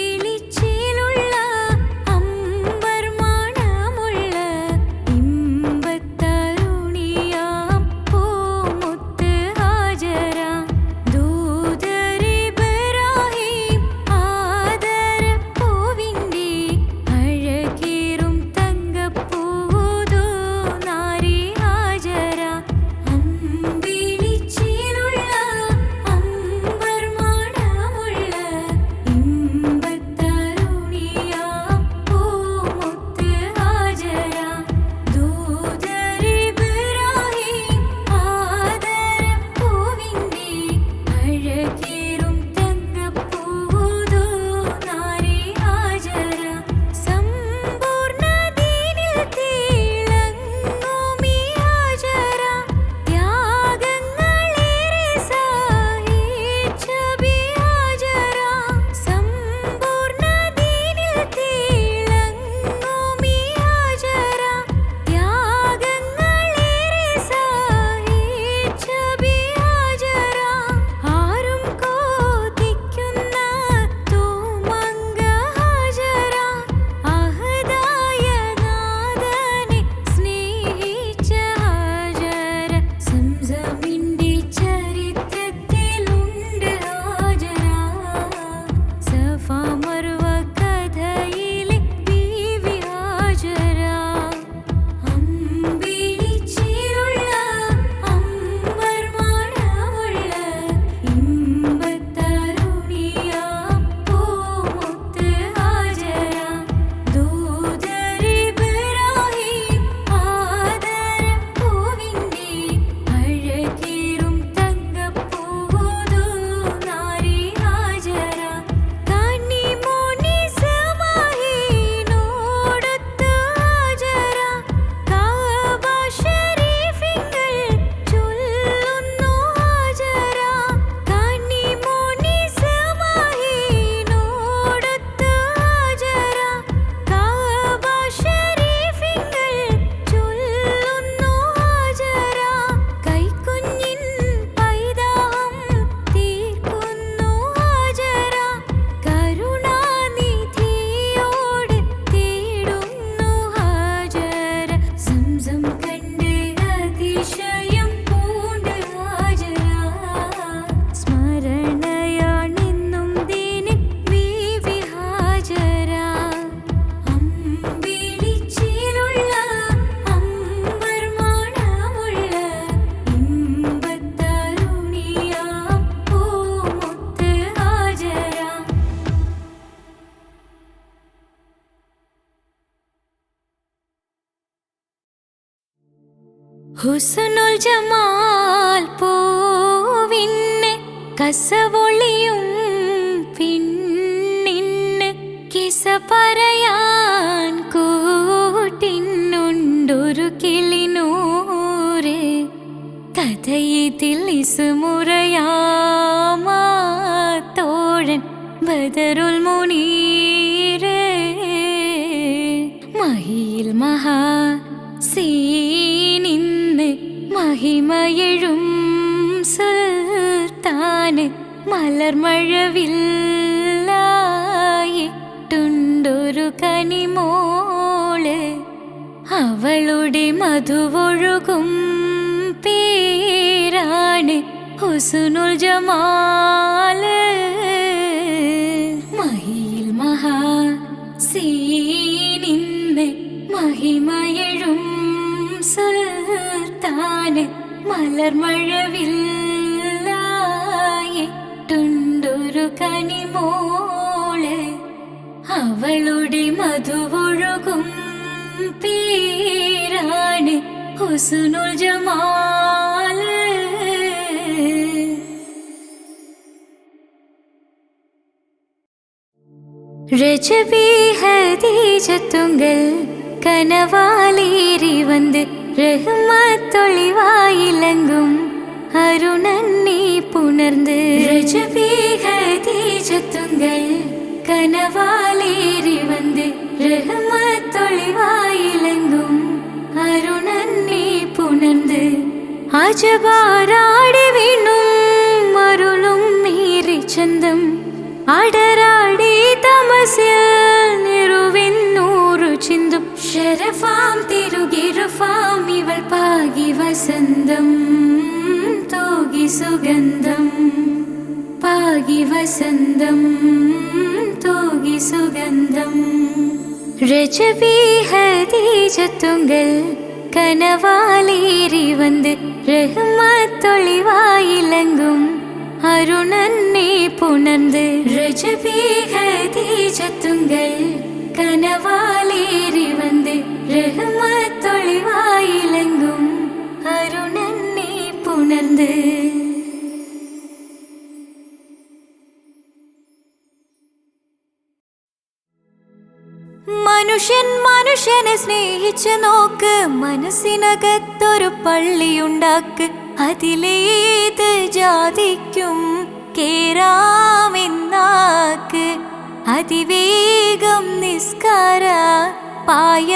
അമ്പിളിച്ചേലുള്ള അമ്പർ മണമുള്ള ഇമ്പത്തരുണിയാം പൂമുത്ത് ഹാജര ദൂതർ ഇബ്രാഹിം ആദരപ്പൂവിൻ്റെ അഴകേറും തങ്കപ്പൂതോ നാരി ഹാജര അമ്പിളിച്ചേലുള്ള അമ്പർ മണമുള്ള ഇമ്പത്തരുണിയാം പൂമുത്ത് ഹാജര ദൂതർ ഇബ്രാഹിം ആദരപ്പൂവിൻ്റെ അഴകേറും തങ്കപ്പൂതോ നാരി ഹാജര സമ്പൂർണ്ണ ദീനിൽ തിളങ്ങുമീ ഹാജര ത്യാഗങ്ങളേറെ സഹിച്ച ബി ഹാജര സമ്പൂർണ്ണ ദീനിൽ തിളങ്ങുമീ ഹാജര ത്യാഗങ്ങളേറെ സഹിച്ച ബി ഹാജര ആരും കൊതിക്കുന്ന തൂമങ്ക ഹാജര അഹദായ നാഥനെ സ്നേഹിച്ച ഹാജര സംസമിൻ്റെ ചരിത്രത്തിലുണ്ട് ഹാജര സഫ മർവ കഥയിലെ ബീവി ഹാജര അമ്പിളിച്ചേലുള്ള അമ്പർ മണമുള്ള ഇമ്പത്തരുണിയാം പൂമുത്ത് ഹാജര ദൂതർ ഇബ്രാഹിം ആദരപ്പൂവിൻ്റെ അഴകേറും തങ്കപ്പൂതോ നാരി ഹാജര കന്നിമോനി സമഹിനോടൊത്ത് ഹാജര കഅബ ശരീഫിങ്കൽ ചൊല്ലുന്നു ഹാജര കന്നിമോനി സമഹിനോടൊത്ത് ഹാജര കഅബ ശരീഫിങ്കൽ ചൊല്ലുന്നു ഹാജര കൈക്കുഞ്ഞിൻ പൈതാഹം തീർക്കുന്നു ഹാജര കരുണാനിധിയോട് തേടുന്നു ഹാജര സംസം കണ്ട് അതിശയം പൂണ്ട് ഹാജര സ്മരണയാണെന്നും ദീന് ബീവി ഹാജര അമ്പിളിച്ചേലുള്ള അമ്പർ മണമുള്ള ഇമ്പത്തരുണിയാം പൂമുത്ത് ഹാജര ഹുസ്നുൽ ജമാൽ പൂവിന് കസവൊളിയും പിന്നിന് കിസ പറയാൻ കൂട്ടിനുണ്ടൊരു കിളിനൂറ് കഥയിതിൽ ഇസുമുറയാമാത്തോഴൻ ബദറുൽ മുനീറ് മഹിയിൽ മഹാ സീനിന്ന് മഹിമയെഴും സുൽത്താന് മലർമഴവില്ലായിട്ടുണ്ടൊരു കനിമോള് അവളുടെ മധുവൊഴുകും പേരാണ് ഹുസ്നുൽ ജമാല് മഹിയിൽ മഹാ സീനിന്ന് മഹിമയെഴും സുൽത്താന് മലർമഴവില്ലായിട്ടുണ്ടൊരു കനിമോള് അവളുടെ മധുവൊഴുകും പേരാണ് ഹുസ്നുൽ ജമാല് രജബി ഹദീജത്തുങ്കൽ കനവാലേറി വന്ന് റഹ്മത്തൊളിവായിലങ്കും അരുണന്നെ പുണർന്ന് രജബി ഹദീജത്തുങ്കൽ കനവാലേറി വന്ന് റഹ്മത്തൊളിവായിലങ്കും അരുണന്നെ പുണർന്ന് അജബാരാടി വീണും അരുളും മീറി ചന്തം അടരാടി തമസിൽ നിറുവിന്നൂറു ചിന്തും ശരഫാം തിരുകിരുഫാം ഇവൾ പാകി വസന്തം തോകി സുഗന്ധം പാകി വസന്തം തോകി സുഗന്ധം രജബി ഹദീജത്തുങ്കൽ കനവാലേറി വന്ന് റഹ്മത്തൊളിവായിലങ്കും അരുണന്നെ പുണർന്ന് രജബി ഹദീജത്തുങ്കൽ കനവാലേറി വന്ന് റഹ്മത്തൊളിവായിലങ്കും അരുണന്നെ പുണർന്ന് മനുഷ്യൻ മനുഷ്യനെ സ്നേഹിച്ച് നോക്ക്, മനസ്സിനകത്തൊരു പള്ളിയുണ്ടാക്ക്, അതിലേത് ജാതിക്കും കേറാമെന്നാക്ക്, അതിവേഗം നിസ്കാര പായവിരിക്ക്.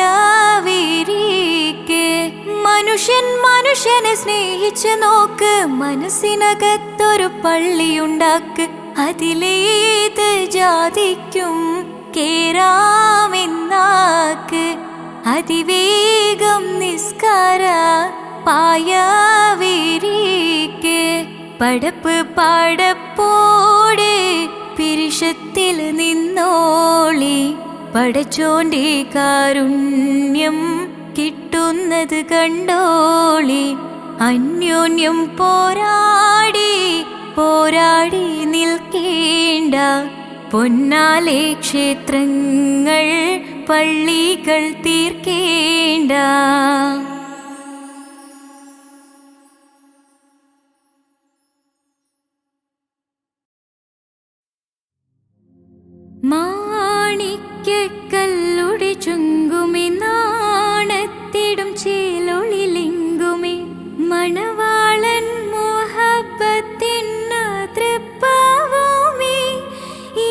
മനുഷ്യൻ മനുഷ്യനെ സ്നേഹിച്ച് നോക്ക്, മനസ്സിനകത്തൊരു പള്ളിയുണ്ടാക്ക്, അതിലേത് ജാതിക്കും കേറാമെന്നാക്ക്, അതിവേഗം നിസ്കാര പായവിരിക്ക്. പടപ്പ് പടപ്പോടെ പിരിശത്തിൽ നിന്നോളി, പടച്ചോന്റെ കാരുണ്യം കിട്ടുന്നത് കണ്ടോളി. അന്യോന്യം പോരാടി പോരാടി നിൽക്കേണ്ട, പൊന്നാലെ ക്ഷേത്രങ്ങൾ പള്ളികൾ തീർക്കേണ്ട. മാണിക്യക്കല്ലുടെ ചുങ്കുമി നാണത്തിടും ചേലൊളിലിങ്കുമി, മണവാളൻ മോഹബത്തിന്ന തൃപ്പാവുമി,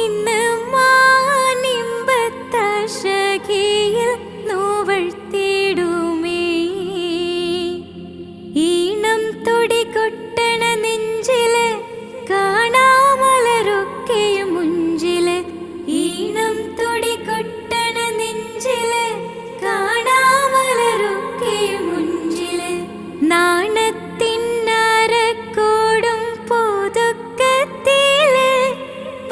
ഇന്ന് മാനിമ്പത്തശകിയിൽ നോവഴ്ത്തിടുമേ. ഈണം തുടികൊട്ടണ നെഞ്ചില് കാണാമലരൊക്കെയും മുഞ്ചില്, ഈണം തുടികൊട്ടണ നെഞ്ചില് കാണാമലരൊക്കെയും മുഞ്ചില്. നാണത്തിനരക്കോടും പുതുക്കത്തില്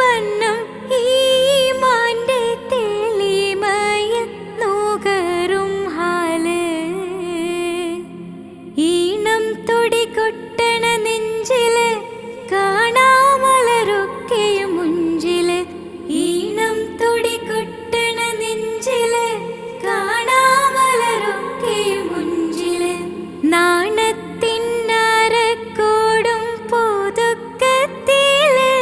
വന്നം ഈമാന്റെ തെളിമയിൽ നുകരും ഹാല്. ഈണം തുടികൊട്ടണ നെഞ്ചില് കാണാമലരൊക്കെയും മുഞ്ചില്, ഈണം തുടികൊട്ടണ നെഞ്ചില് കാണാമലരൊക്കെയും മുഞ്ചില്. നാണത്തിനരക്കോടും പുതുക്കത്തില്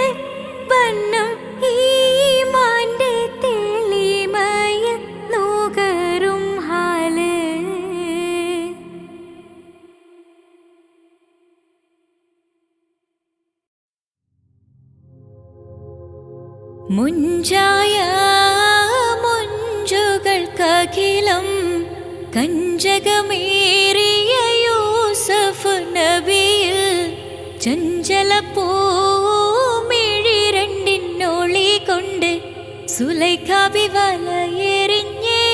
വന്നം ഈമാന്റെ തെളിമയിൽ നുകരും ഹാല്. മുഞ്ചായ മുഞ്ചുകൾക്കഖിലം കഞ്ചകമേറിയ യൂസഫ് നബിയിൽ, ചഞ്ചല പൂമിഴി രണ്ടിനൊളി കൊണ്ട് സുലൈഖ വലയെറിഞ്ഞേ,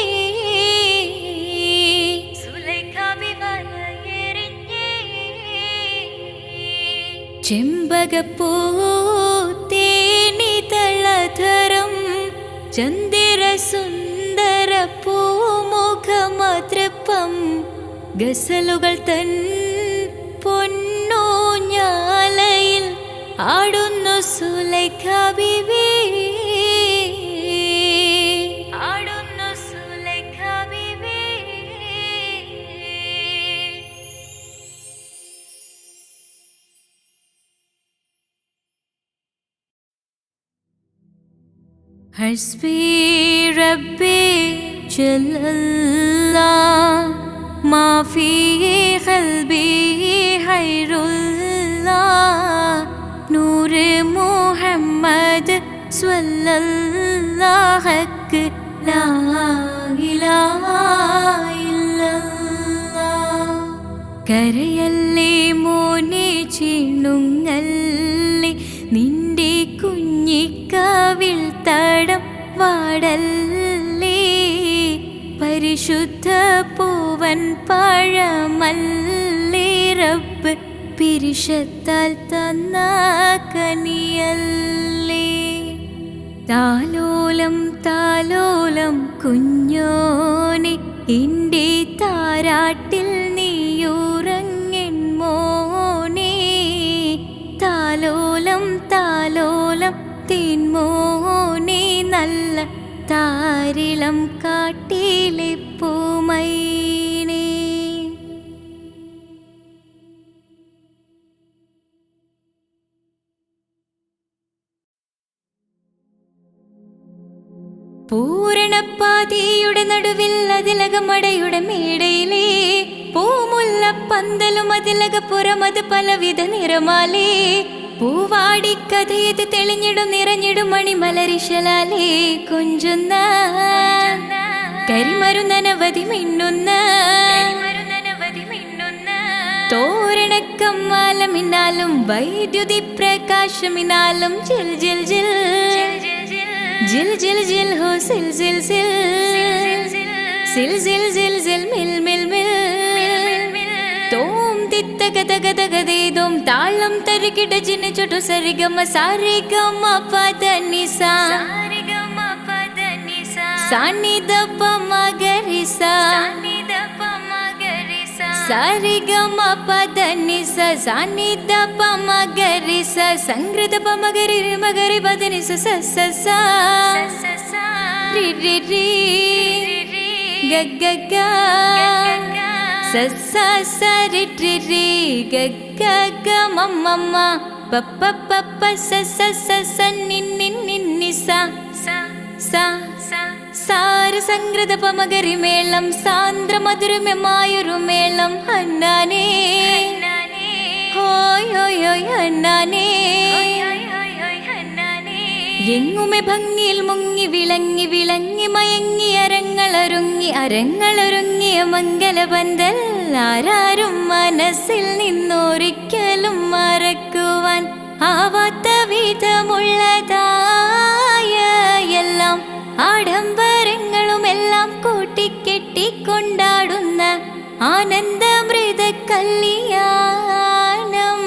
സുലൈഖ വലയെറിഞ്ഞേ. ചെമ്പകപ്പൂ തേനിതളധരം ചന്ദിര സുന്ദര പൂമുഖമതൃപ്പം, ഗസലുകൾ തൻ പൊന്നൂഞ്ഞാലയിൽ ആടുന്നു സുലൈഖ ബീവി, ആടുന്നു സുലൈഖ ബീവി. ഹസ്ബി റബ്ബി ജല്ലല്ലാഹ് മാ ഫീ ഖൽബി ഖൈറുല്ലാഹ്, നൂറ് മുഹമ്മദ് സ്വല്ലല്ലാഹ് ലാ ഇലാഹ ഇല്ലല്ലാഹ്. കരയല്ലേ മോനെ ചിണുങ്ങല്ലേ നിന്റെ കുഞ്ഞിക്ക കവിൾത്തടം വാടല്ലേ, പരിശുദ്ധ പൂവൻ പഴമല്ലേ റബ്ബ് പിരിശത്താൽ തന്ന കനിയല്ലേ. താലോലം താലോലം കുഞ്ഞോനെ എൻ്റെ താരാട്ടിൽ നീയുറങ്ങൻ മോനെ, താലോലം താലോലം തേൻമോനെ നല്ല താരിളം കാട്ടിലെ പൂമൈനേ. പൂരണപ്പാതിയുടെ നടുവിൽ അതിലകമടയുടെ മേടയിലേ, പൂമുല്ല പന്തലും അതിലകപ്പുറമത് പലവിധ നിറമാലേ, പൂവാടിക്കഥയത് തെളിഞ്ഞിടും നിറഞ്ഞിടും മണിമലരിശലാലേ, കൊഞ്ചുന്ന കരിമരുന്നനവധി മിന്നുന്ന തോരണക്കമ്മാലമിനാലും വൈദ്യുതി പ്രകാശമിനാലും ജിൽ ജിൽ ജിൽ ജിൽ ജിൽ ജിൽ ഹോ സിൽ സിൽ സിൽ സിൽ സിൽ സിൽ സിൽ മിൽ മിൽ മിൽ തോം തിത്ത ഗദ ഗദ ഗദേദോം താളം തരികിട ജിന ചൊട്ടു സരിഗമ സാരിഗമ പദ നിസ സാനിദ പമ ഗരിസ സാരിഗമ പദ നിസ സാനിദ പമ ഗരിസ സംഗൃത പമ ഗരി മഗരി പദ നിസ സ സ സ രി രി രി ഗ ഗ ഗ സ സ സ രി രി രി ഗ ഗ ഗ മ മ മ പ പ പ പ സ സ സ സ നി നി നി നി സ സ സാര സംഗൃത പമഗരി മേളം സാന്ദ്ര മധുരമമായൊരു മേളം ഹന്നാനേ ഹോയ് ഹോയ് ഹോയ് ഹന്നാനേ. എങ്ങുമെ ഭംഗിയിൽ മുങ്ങി വിളങ്ങി വിളങ്ങി മയങ്ങി അരങ്ങളൊരുങ്ങിയ മംഗലപന്തൽ ആരാരും മനസ്സിൽ നിന്നൊരിക്കലും മറക്കുവാൻ ആവാത്ത വിധമുള്ളതായ എല്ലാം ആഡംബരങ്ങളുമെല്ലാം കൂട്ടിക്കെട്ടിക്കൊണ്ടാടുന്ന ആനന്ദമൃത കല്യാണം.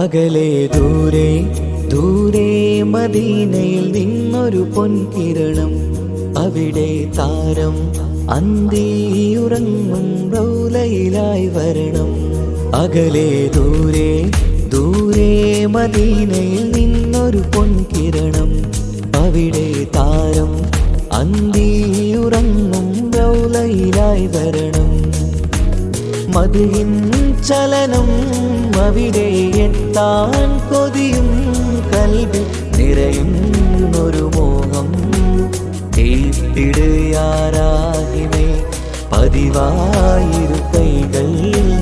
അകലെ ദൂരെ ദൂരെ മദീനയിൽ നിന്നൊരു പൊൻകിരണം, അവിടെ താരം അന്തിയുറങ്ങും റൗലയിലായി വരണം. അകലെ ദൂരെ ദൂരെ മദീനയിൽ നിന്നൊരു പൊൻകിരണം, അവിടെ താരം അന്തിയുറങ്ങും റൗലയിലായി വരണം. മദിഹിൻ ചലനം അവിടെ എത്താൻ കൊതിയും, കൽബിൽ നിറയുന്നൊരു മോഹം. ഏറ്റിടുയാരാഹിമേ പതിവായിരു കൈകൾ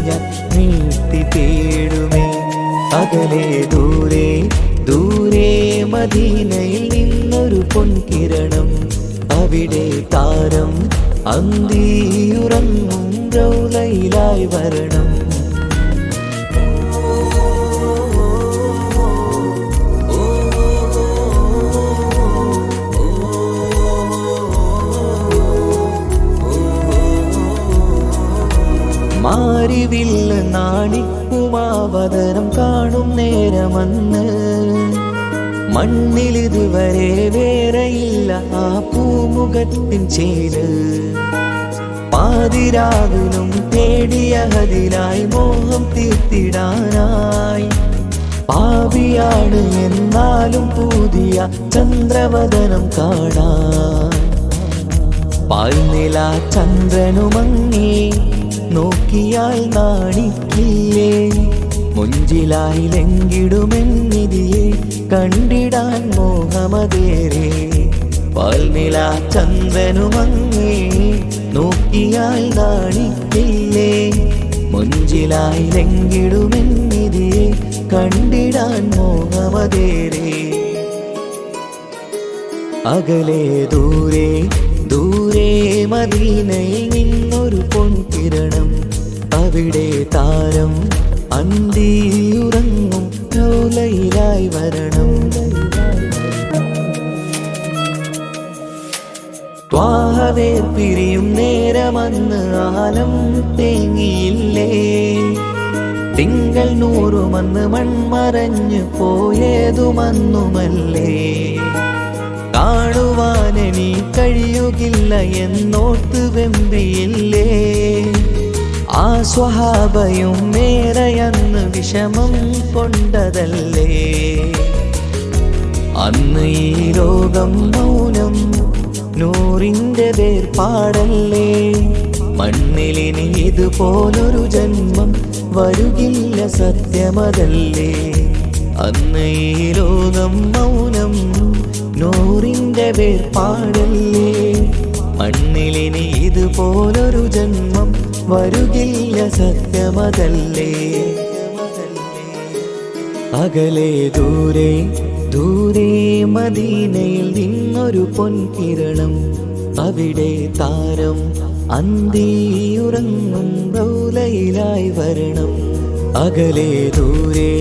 ഞാൻ നീട്ടി തേടുമേ. അകലെ ദൂരെ ദൂരെ മദീനയിൽ നിന്നൊരു പൊൻകിരണം, അവിടെ താരം അന്തിയുറങ്ങും റൗലയിലായി വരണം. മാരിവില്ല് നാണിക്കുമാവതരം കാണും നേരമന്ന്, മണ്ണിലിതുവരെ വേറെയില്ല ആ പൂമുഖത്തിൻ ചേര്. പാതിരാവിലും തേടിയതിനായി മോഹം തീർത്തിടാനായി, പാപിയാണ് എന്നാലും പുതിയ ചന്ദ്രവദനം കാണാൻ. പാൽനില ചന്ദ്രനുമങ്ങി നോക്കിയാൽ നാണിക്കില്ലേ, മുഞ്ചിലായി ലംഘിടുമെന്നിതിയെ കണ്ടിടാൻ മോഹമതേറെ. പാൽനില ചന്ദ്രനുമങ്ങി നോക്കിയാൽ നാണിക്കില്ലേ, മുഞ്ചിലായി ലംഘിടുമെന്നിതിയെ കണ്ടിടാൻ മോഹമതേറെ. അകലെ ദൂരെ ദൂരെ മദീനയിൽ നിന്നൊരു പൊൻകിരണം, അവിടെ താരം അന്തിയുറങ്ങും റൗലയിലായി വരണം. ത്വാഹവേർ പിരിയും നേരമന്ന് ആലം തേങ്ങിയില്ലേ, തിങ്കൾ നൂറുമന്ന് മൺമറഞ്ഞു പോയതുമന്നുമല്ലേ. കാണുവാനെനി കഴിയുകില്ല എന്നോർത്ത് വെമ്പിയില്ലേ, ആ സ്വഹാബയും മേറയന്ന് വിഷമം കൊണ്ടതല്ലേ. അന്ന് ഈ ലോകം മൗനം, നൂറിൻ്റെ വേർപാടല്ലേ. മണ്ണിലിനി ഇതുപോലൊരു ജന്മം വരുകില്ല സത്യമതല്ലേ. അന്ന് ഈ ലോകം മൗനം, നൂറിൻ്റെ വേർപാടല്ലേ. മണ്ണിലിനി ഇതുപോലൊരു ജന്മം വരുകില്ല സത്യമതല്ലേ. അകലെ ദൂരെ ദൂരെ മദീനയിൽ നിന്നൊരു പൊൻകിരണം, അവിടെ താരം അന്തിയുറങ്ങും റൗലയിലായി വരണം. അകലെ ദൂരെ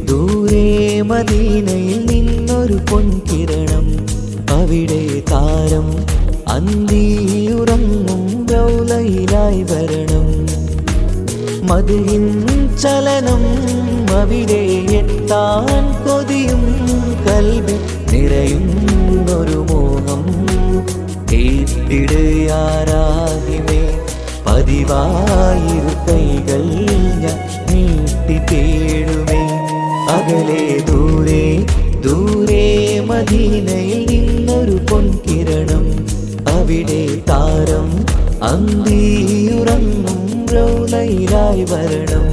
ദൂരെ മദീനയിൽ നിന്നൊരു പൊൻകിരണം, അവിടെ താരം അന്തിയുറങ്ങും റൗലയിലായി വരണം. മദിഹിൻ ചലനം അവിടെ എത്താൻ കൊതിയും, കൽബിൽ നിറയുന്നൊരു മോഹം. ഏറ്റിടുയാരാഹിമേ പതിവായിരു കൈകൾ ഞാൻ നീട്ടി തേടുമേ. അകലെ ദൂരെ ദൂരെ മദീനയിൽ നിന്നൊരു പൊൻകിരണം, അവിടെ താരം അന്തിയുറങ്ങും റൗലയിലായി വരണം.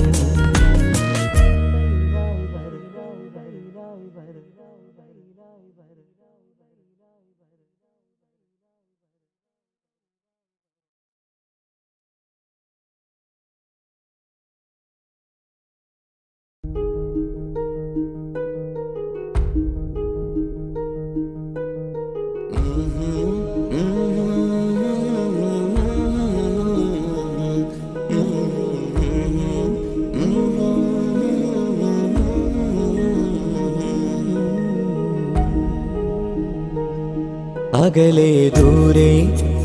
അകലെ ദൂരെ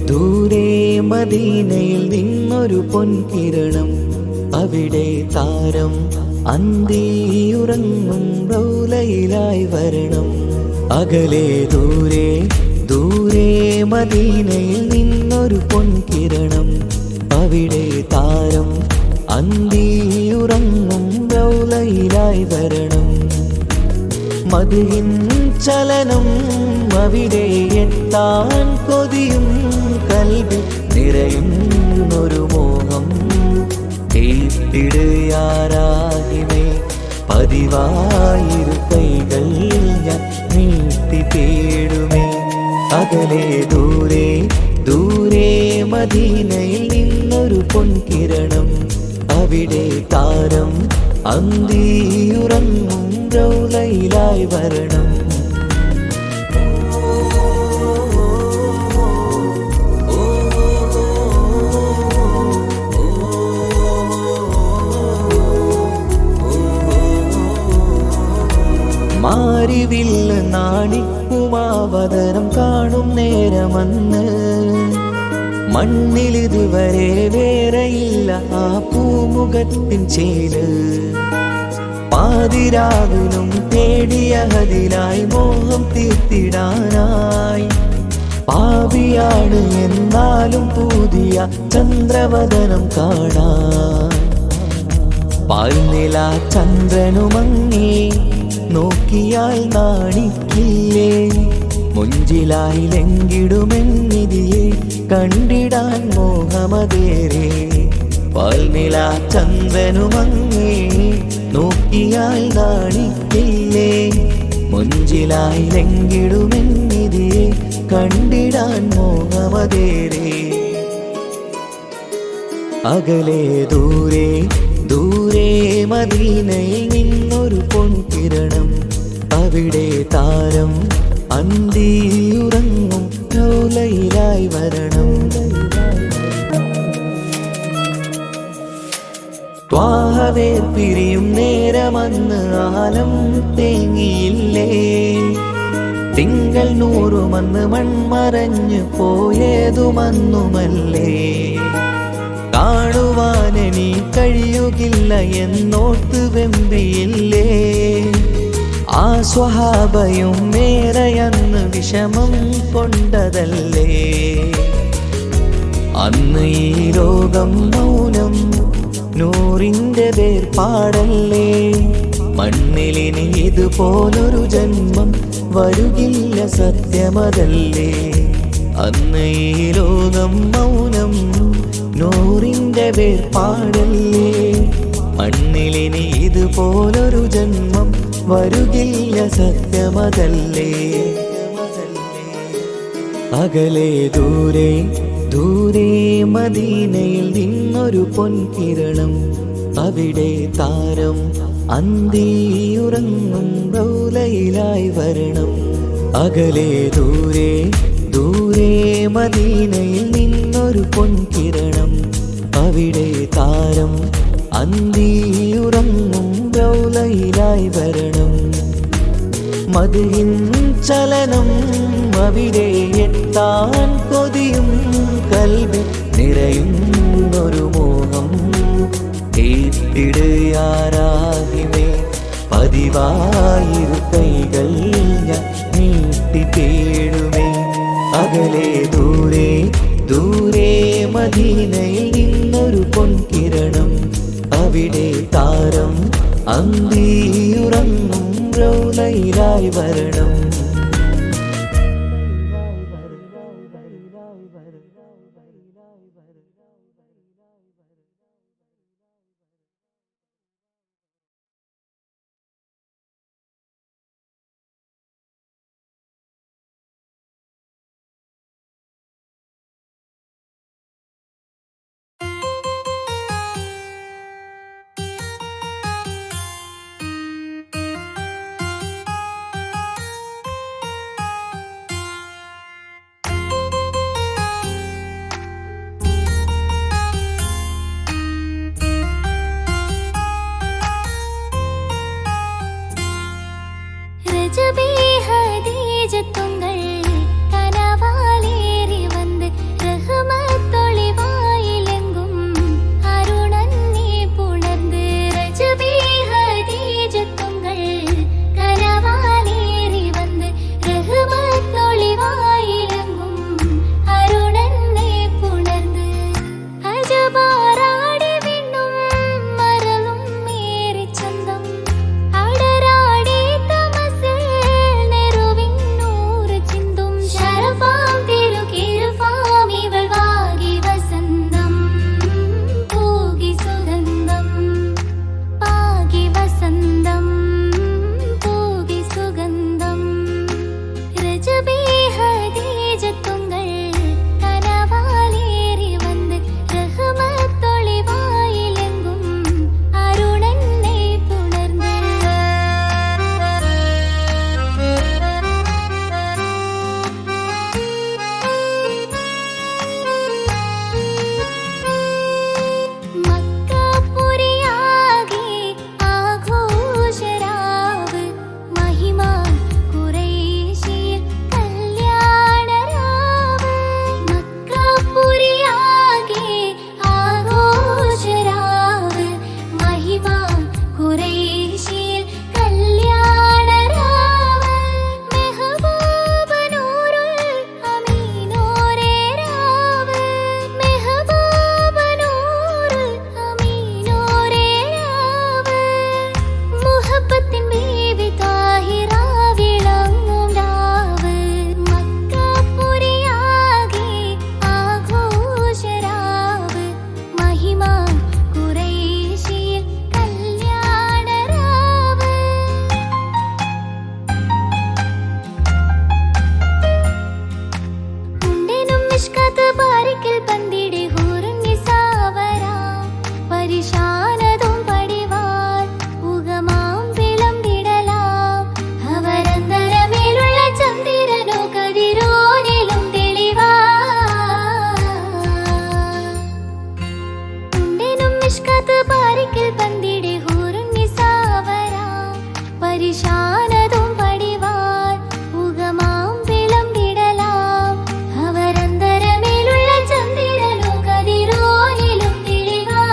ദൂരെ മദീനയിൽ നിന്നൊരു പൊൻകിരണം, അവിടെ താരം അന്തിയുറങ്ങും റൗലയിലായി വരണം. അകലെ ദൂരെ ദൂരെ മദീനയിൽ നിന്നൊരു പൊൻകിരണം, അവിടെ താരം അന്തിയുറങ്ങും റൗലയിലായി വരണം. മദിഹിൻ ചലനം അവിടെ എത്താൻ കൊതിയും കൽബിൽ നിറയുന്നൊരു മോഹം. കേട്ടിടുയാരാഹിമേ പതിവായിരു കൈകൾ ഞാൻ നീട്ടി തേടുമേ. അകലെ ദൂരെ ദൂരെ മദീനയിൽ നിന്നൊരു പൊൻകിരണം, അവിടെ താരം അന്തിയുറങ്ങും റൗലയിലായി വരണം. മാരിവില്ല നാണിക്കുമാവതരം കാണും നേരമന്ന്, മണ്ണിലിതുവരെ വേറെയില്ല ആ പൂമുഖത്തിൻ ചേല്. പാതിരാവിലും തേടിയ ഹദിലായി മോഹം തീർത്തിടാനായി, പാവിയാണ് എന്നാലും പുതിയ ചന്ദ്രവദനം കാണാൻ. പാൽനില ചന്ദ്രനുമങ്ങി നോക്കിയാൽ നാണിക്കില്ലേ, മുഞ്ചിലായി ലംഘിടുമെന്നിതിയെ കണ്ടിടാൻ മോഹമതേറെ. പാൽനില ചന്ദ്രനുമങ്ങി നോക്കിയാൽ നാണിക്കില്ലേ, മുഞ്ചിലായി ലംഘിടുമെന്നിതിയെ കണ്ടിടാൻ മോഹമതേറെ. അകലെ ദൂരെ ദൂരെ മദീനയിൽ നിന്നൊരു പൊൻകിരണം, അവിടെ താരം അന്തിയുറങ്ങും റൗലയിലായി വരണം. ത്വാഹവേ പിരിയും നേരമന്ന് ആലം തേങ്ങിയില്ലേ, തിങ്കൾ നൂറുമന്ന് മൺമറഞ്ഞു പോയതുമന്നുമല്ലേ. കാണുവാനെനി കഴിയുകില്ല എന്നോർത്ത് വെമ്പിയില്ലേ, ആ സ്വഹാബയും മേറയന്ന് വിഷമം കൊണ്ടതല്ലേ. അന്ന് ഈ ലോകം മൗനം നൂറിൻ്റെ വേർപാടല്ലേ, മണ്ണിലിനി ഇതുപോലൊരു ജന്മം വരുകില്ല സത്യമതല്ലേ. അന്ന് ഈ ലോകം മൗനം നൂറിൻ്റെ വേർപാടല്ലേ, മണ്ണിലിനി ഇതുപോലൊരു ജന്മം വരുകില്ല സത്യമതല്ലേ. അകലെ ദൂരെ ദൂരെ മദീനയിൽ നിന്നൊരു പൊൻകിരണം, അവിടെ താരം അന്തിയുറങ്ങും റൗലയിലായി വരണം. അകലെ ദൂരെ ദൂരെ മദീനയിൽ നിന്നൊരു പൊൻകിരണം, അവിടെ താരം അന്തിയുറങ്ങും റൗലയിലായി വരണം. മദിഹിൻ ചലനം അവിടെ എത്താൻ കൊതിയും കൽബിൽ നിറയുന്നൊരു മോഹം. കേട്ടിടുയാരാഹിമേ പതിവായിരു കൈകൾ ഞാൻ നീട്ടി തേടുമേ. അകലെ ദൂരെ ദൂരെ മദീനയിൽ നിന്നൊരു പൊൻകിരണം, അവിടെ താരം അന്തിയുറങ്ങും റൗലയിലായി വരണം. പരിശാനതും പടിവാൻ ഉഗമാം വിളമ്പിടലാം അവരന്തരമേലുള്ള ചന്ദ്രനോ കതിരോനിലും തെളിവാ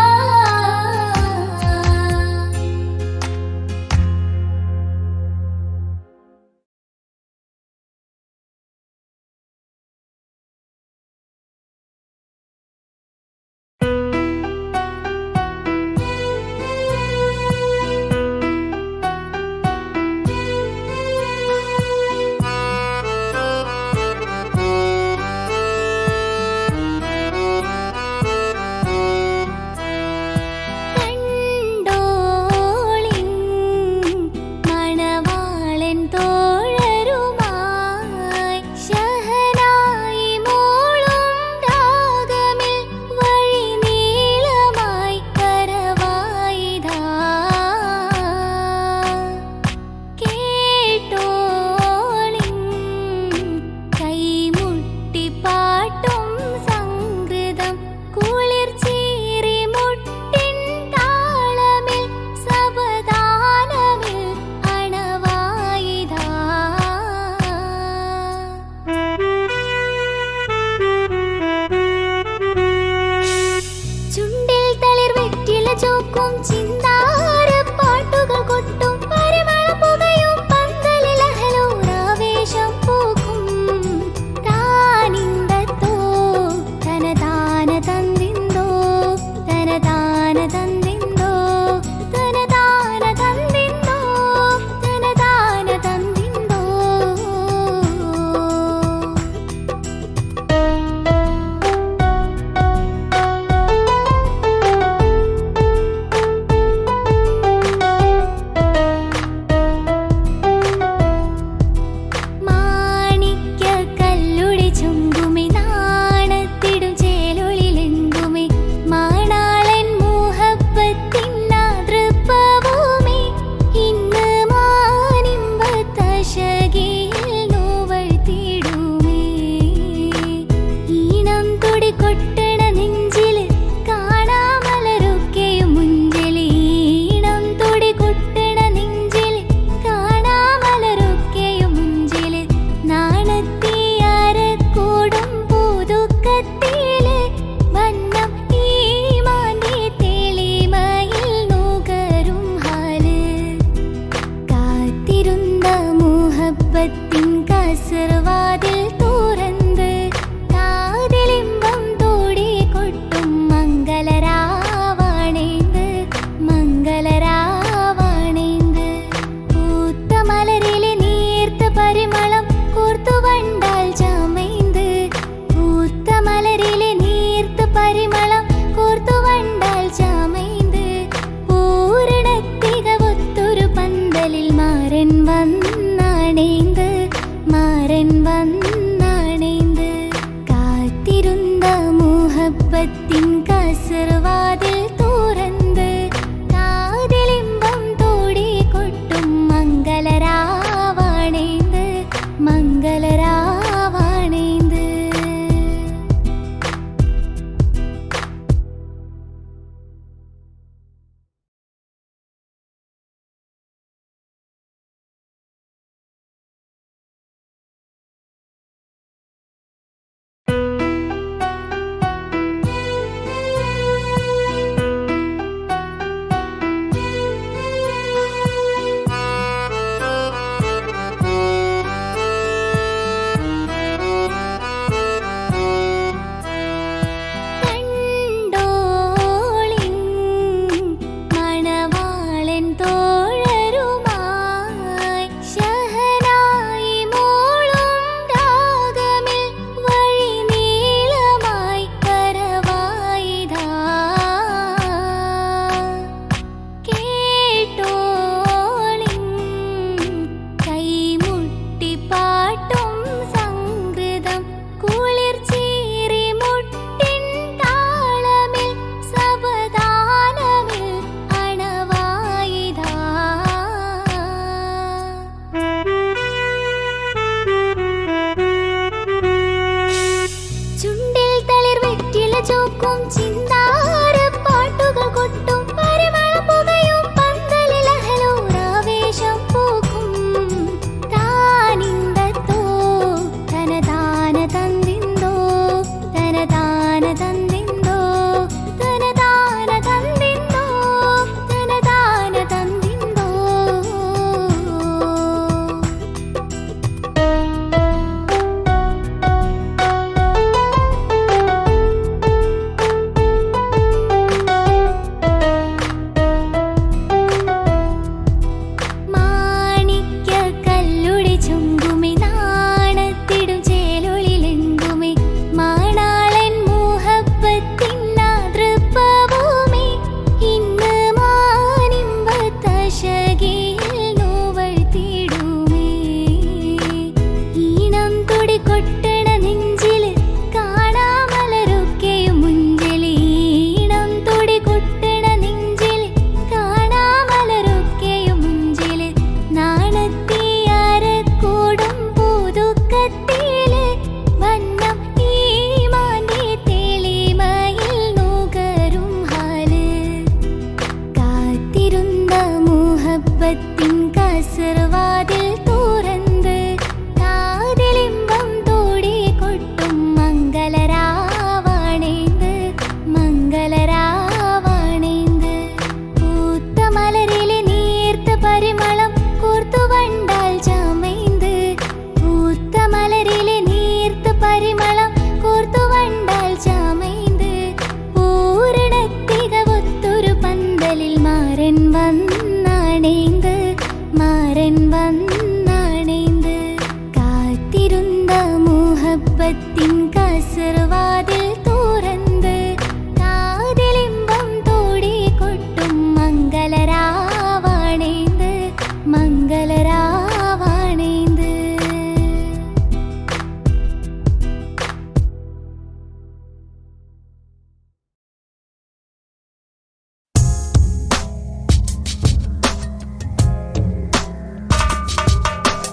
കണ്ടോളിൻ മണവാളൻ തോഴരുമായി ശഹനായി മൂളും രാഗമിൽ വഴി നീളമായി കരവായിതാ കേട്ടോളിൻ കൈമുട്ടി പാട്ടും സംഗൃതം കുളിർ ചീറി മുട്ടിൻ താളമിൽ സവധാനമിൽ അണവായിതാ ചുണ്ടിൽ തളിർ വെറ്റില ചോക്കും ചിന്താര പാട്ടുകൾ കൊട്ടും പരിമള പുകയും പന്തലിൽ അഹലോരാവേശം പൂക്കും താനിന്തത്തോ തനതാന തന്തിന്തോ തനതാന തന്തിന്തോ തനതാന തന്തിന്തോ തനതാന തന്തിന്തോ മാണിക്യ കല്ലുടി ചുങ്കുമി നാണത്തിടും ചേലൊളിലെങ്കുമി മാണാളൻ മോഹപ്പത്തിൻ നാതൃപ്പഭൂമി ഇന്ന് മാനിമ്പത്തശകിയിൽ നോവഴ്ത്തിടുമേ ഈണം തുടി കൊട്ടണ നെഞ്ചില് കാണാമലരൊക്കെയും മുഞ്ചില് ഈണം തുടി കൊട്ടണ നെഞ്ചില് കാണാമലരൊക്കെയും മുഞ്ചില് നാണത്തിയാരക്കൂടും പുതുക്കത്തില് വന്നം ഈ മാന്റെ തെളിമയിൽ നുകരും ഹാല് കാത്തിരുന്ന മുഹബത്തിൻ കസർവാതിൽ തുറന്ന് കാതിലിമ്പം തോടി കൊട്ടും മംഗളരാവാണേന്ത് മംഗളരാവാണേന്ത് പൂത്ത മലരിലെ നീർത്ത പരിമളം കൂർത്തു വണ്ടാൽ ചമൈന്ത് പൂത്ത മലരിലെ നീർത്ത പരിമളം കൂർത്തു വണ്ടാൽ ചമൈന്ത് പൂരണത്തികവൊത്തൊരു പന്തലിൽ മാരൻ വന്നാണേന്ത് മാരൻ വന്നാണേന്ത് കാത്തിരുന്ന മുഹബത്തിൻ കസർവാതിൽ തുറന്ന് കാതിലിമ്പം തോടി കൊട്ടും മംഗളരാവാണേന്ത് മംഗളരാവാണേന്ത്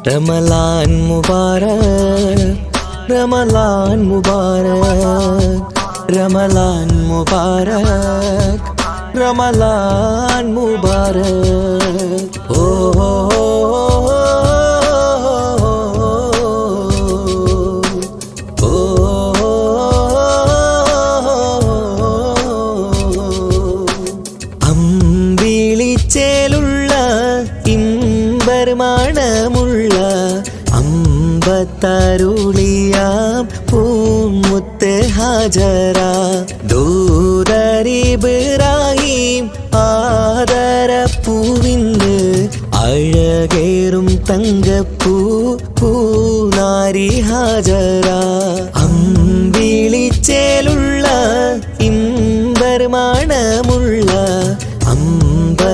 റമളാൻ മുബാരക് റമളാൻ മുബാരക് റമളാൻ മുബാരക് റമളാൻ മുബാരക് ഓ അമ്പിളിച്ചേലുള്ള ഇമ്പർമണമുള്ള അമ്പത്തരുളിയാം പൂമുത്ത് ഹാജറ ദൂതരിബ്രാഹിം ആദരപ്പൂവിന്ന് അഴകേറും തങ്കപ്പൂ പൂനാരി ഹാജറ അമ്പിളിച്ചേലുള്ള ഇമ്പർമണമുള്ള അമ്പത്തരുളിയാം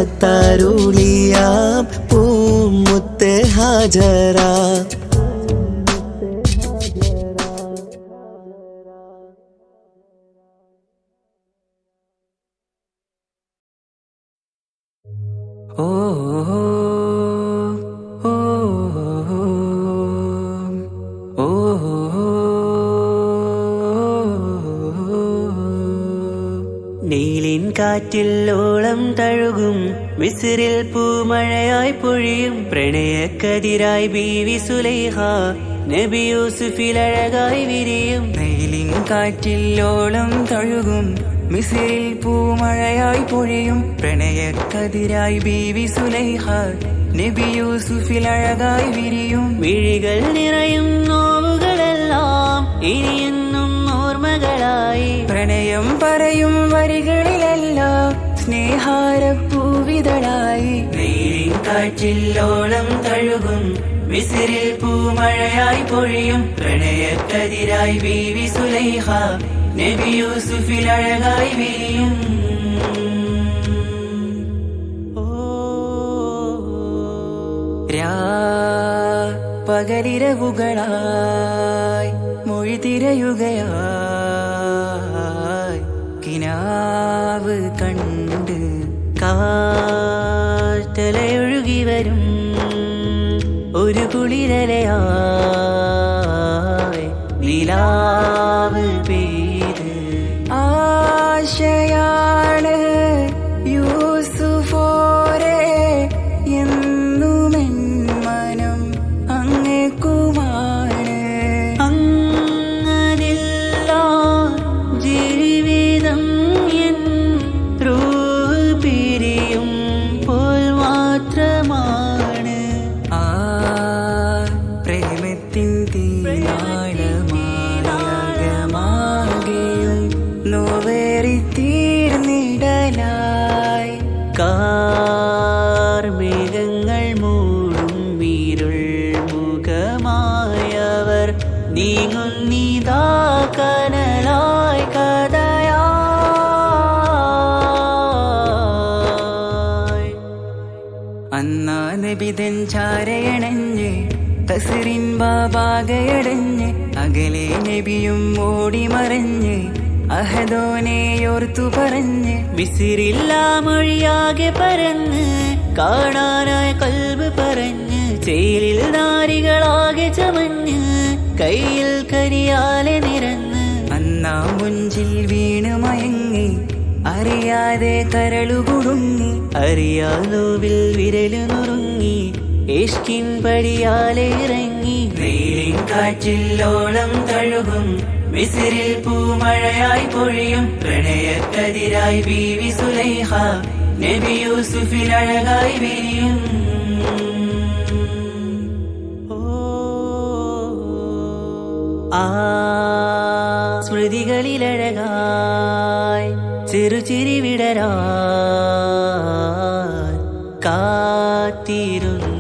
പൂമുത്ത് ഹാജറ ഓ ഓ ഓ നീലിൻ കാറ്റിൽ ഓളം തഴുകും മിസ്രിൽ പൂമഴയായി പൊഴിയും പ്രണയക്കതിരായി ബീവി സുലൈഹ നബി യൂസുഫിൽ അഴകായി വിരിയും നീലിൻ കാറ്റിൽ ഓളം തഴുകും മിസ്രിൽ പൂമഴയായി പൊഴിയും പ്രണയക്കതിരായി ബീവി സുലൈഹ നബി യൂസുഫിൽ അഴകായി വിരിയും മിഴികൾ നിറയും നോവുകളെല്ലാം ഇനിയെന്നും ഓർമ്മകളായി പ്രണയം പറയും വരികളിലെല്ലാം സ്നേഹാരപ്പൂവിതളായി നീലിൻ കാറ്റില്ലോളം തഴുകും മിസ്രിൽ പൂമഴയായി പൊഴിയും പ്രണയക്കതിരായി ബീവി സുലൈഹ നബി യൂസുഫിൽ അഴകായി വിരിയും പകലിരവുകളായി മൊഴി തിരയുകയായി കിനാവ് കണ്ട് കാറ്റലയൊഴുകി വരും ഒരു കുളിരലയായി നിലാവ് പെയ്ത് ആശയാണ് യൂസുഫോരെ എന്നുമെൻ മനം അങ്ങേക്കുമാണ് അങ്ങനില്ല ജീവിതം എൻ റൂഹ് പിരിയും പോൽ മാത്രമാണ് ആ പ്രേമത്തിൻ തീരാളമാകെയും നോവേറി തീർന്നിടലായി കാർമേഘങ്ങൾ മൂടും ഇരുൾ മുഖമായവർ നീങ്ങുന്നിതാ കനലായി കഥയായി അന്നാ നബിതൻ ചാരയണഞ്ഞ് തസ്റിൻ ബാബാകയടഞ്ഞ് അകലെ നബിയും ഓടി മറഞ്ഞ് അഹദോനെയോർത്തു പറഞ്ഞ് മിസ്രില്ലാ മൊഴിയാകെ പരന്ന് കാണാനായ കൽബ് പറഞ്ഞ് ചേലിൽ നാരികളാകെ ചമഞ്ഞ് കയ്യിൽ കരിയാലെ നിരന്ന് അന്നാ മുഞ്ചിൽ വീണ് മയങ്ങി അറിയാതെ കരളുകുടുങ്ങി അറിയാലോവിൽ വിരല് നുറുങ്ങി ഇഷ്കിൻ പടിയാലെ ഇറങ്ങി നീലിൻ കാറ്റില്ലോളം തഴുകും മിസ്രിൽ പൂമഴയായി പൊഴിയും പ്രണയക്കതിരായി ബീവി സുലൈഹ നബി യൂസുഫിൽ അഴകായി വിരിയും ആ സ്മൃതികളിലഴകായി ചെറുചിരി വിടരാൻ കാത്തിരുന്ന്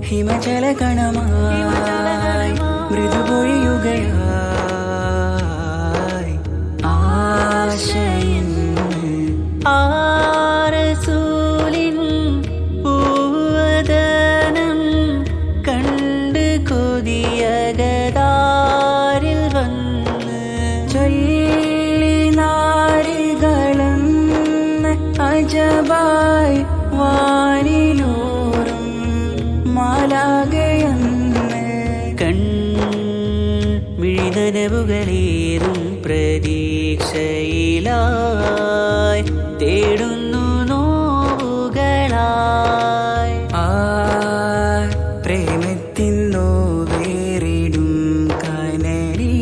ഹിമജല കണമായി മൃദുപൊഴിയുകയായി ആശയിൻ ആരസൂലിൻ പൂവദനം കണ്ട് കൊതിയകതാരിൽ വന്ന് ചൊല്ലി നാരികളും അജബായി വാനിലൂറും മുന്നിലായി തേടുന്നു നോവുകളായി പ്രേമത്തിൻ നോവേറിടും കനലിൽ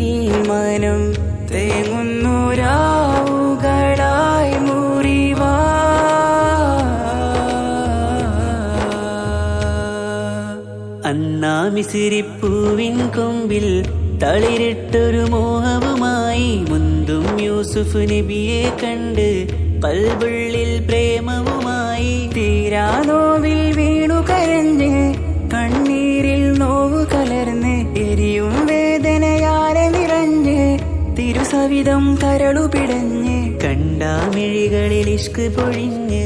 മനം തേങ്ങുന്നു രാവുകളായി മുറിവാ അന്നാ മിസിരിപ്പൂവിൻ കൊമ്പിൽ തളിരിട്ടൊരു മോഹവുമായി മുന്തും യൂസുഫ് നബിയെ കണ്ട് കൽബുള്ളിൽ പ്രേമവുമായി തീരാ നോവിൽ വീണു കരഞ്ഞ് കണ്ണീരിൽ നോവ് കലർന്ന് എരിയും വേദനയാലെ നിറഞ്ഞ് തിരുസവിധം കരളു പിടഞ്ഞ് കണ്ടാമിഴികളിൽ ഇഷ്ക് പൊഴിഞ്ഞ്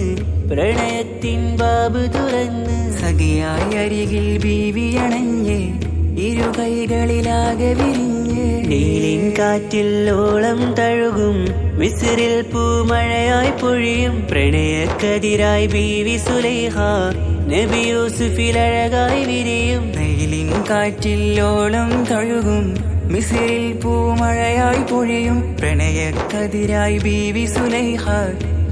പ്രണയത്തിൻ ബാബ് തുറന്ന് സഖിയായി അരികിൽ ബീവി അണഞ്ഞ് ഇരു കൈകളിലാകെ വിരിഞ്ഞ് നീലിൻ കാറ്റിൽ ഓളം തഴുകും മിസ്രിൽ പൂമഴയായി പൊഴിയും പ്രണയക്കതിരായി ബീവി സുലൈഹ നബി യൂസുഫിൽ അഴകായി വിരിയും നീലിൻ കാറ്റിൽ ഓളം തഴുകും മിസ്രിൽ പൂമഴയായി പൊഴിയും പ്രണയക്കതിരായി ബീവി സുലൈഹ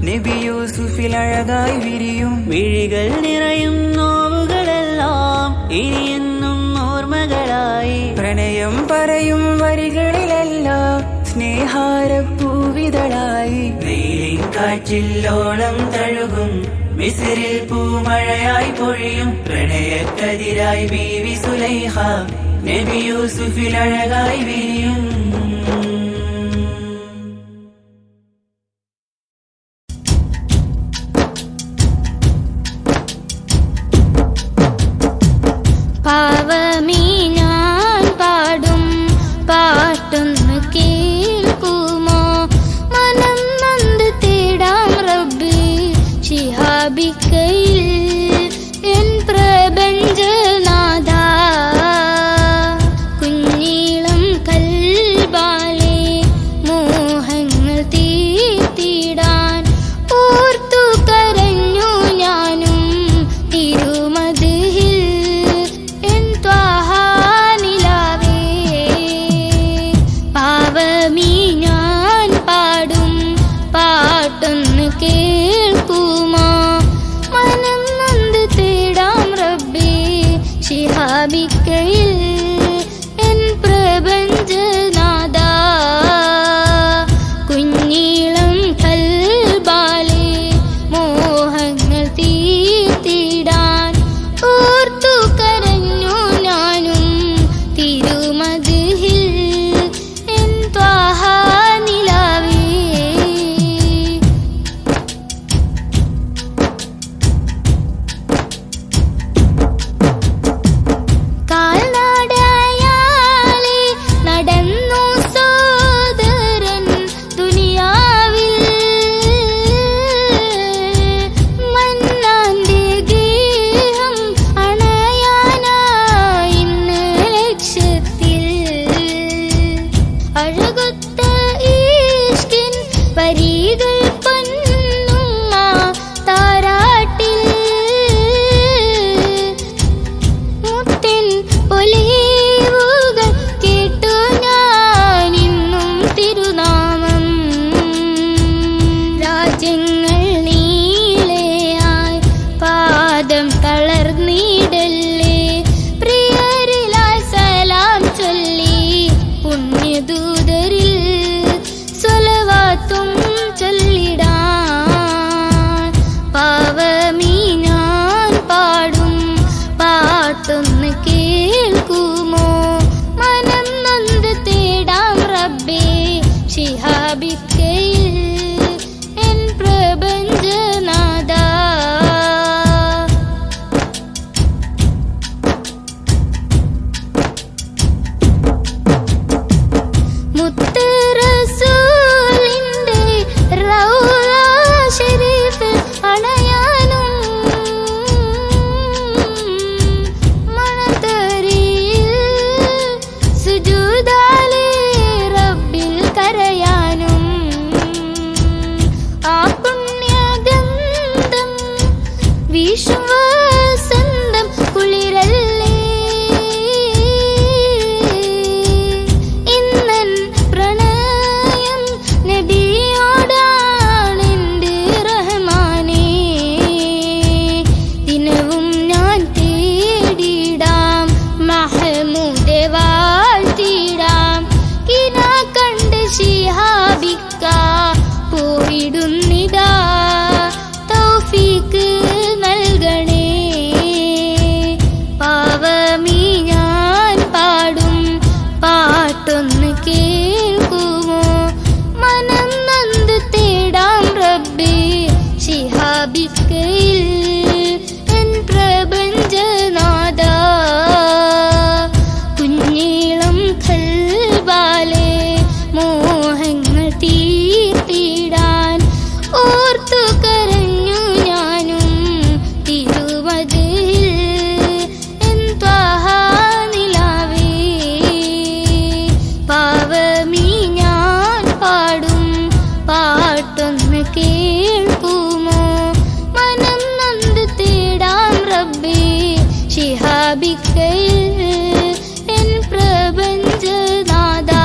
നബി യൂസുഫിൽ അഴകായി വിരിയും മിഴികൾ നിറയും നോവുകളെല്ലാം ഇനിയെന്നും ഓർമ്മകളായി പ്രണയം പറയും വരികളിലെല്ലാം സ്നേഹാരപ്പൂവിതളായി നീലിൻ കാറ്റില്ലോളം തഴുകും മിസ്രിൽ പൂമഴയായി പൊഴിയും പ്രണയക്കതിരായി ബീവി സുലൈഹ നബി യൂസുഫിൽ അഴകായി വിരിയും പാവമീ ഞാൻ പാടും പാട്ടൊന്ന് കേൾക്കുമോ മനം നൊന്ത് തേടാം റബ്ബ് ശിഹാബിക്കയിൽ എൻ പ്രപഞ്ചനാഥ കുഞ്ഞീളം കൽബാലെ മോഹങ്ങൾ തീർത്തിടാൻ ഓർത്തു കരഞ്ഞു ഞാനും തിരുമതിൽ കേൾക്കുമോ മനം നൊന്ത് തേടാം റബ്ബേ ശിഹാബിക്കയിൽ എൻ പ്രപഞ്ചനാഥ കുഞ്ഞീളം കൽബാലെ മോഹങ്ങൾ തീർത്തിടാൻ ഓർത്തു കരഞ്ഞു ഞാനും തിരുമതിൽ എൻ ത്വാഹ നിലാവേ കേൾക്കുമോ മനം നൊന്ത് തേടാം റബ്ബേ ശിഹാബിക്കയിൽ എൻ പ്രപഞ്ചനാഥ മുത്ത് റസൂലിന്റെ റൗള ശരീഫ് അണയാനും വിശ്വസന്തം കുളിരല്ലേ ഇന്നൻ പ്രണയം നബിയോടാ வாழ்க்கையில் என் பிரபஞ்சநாதா.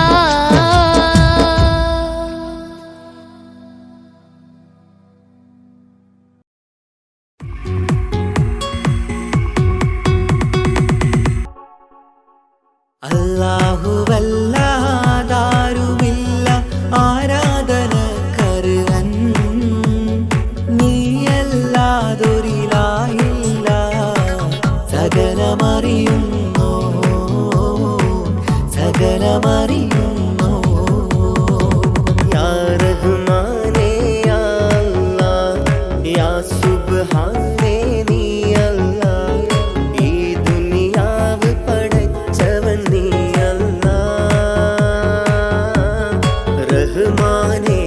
അല്ലാഹുവല്ലാതാരുമില്ല ആരാധനക്കർഹൻ, നീയല്ലാതൊരിലാഹില്ല സകലമറിയുന്നു സകലമറിയുന്നു. യാ റഹ്മാനേ യാ അല്ലാഹ് യാ സുബ്ഹാനേ നീ അല്ലാഹ്, ഈ ദുനിയാവ് പടച്ചവൻ നീ അല്ലാഹ്. റഹ്മാനേ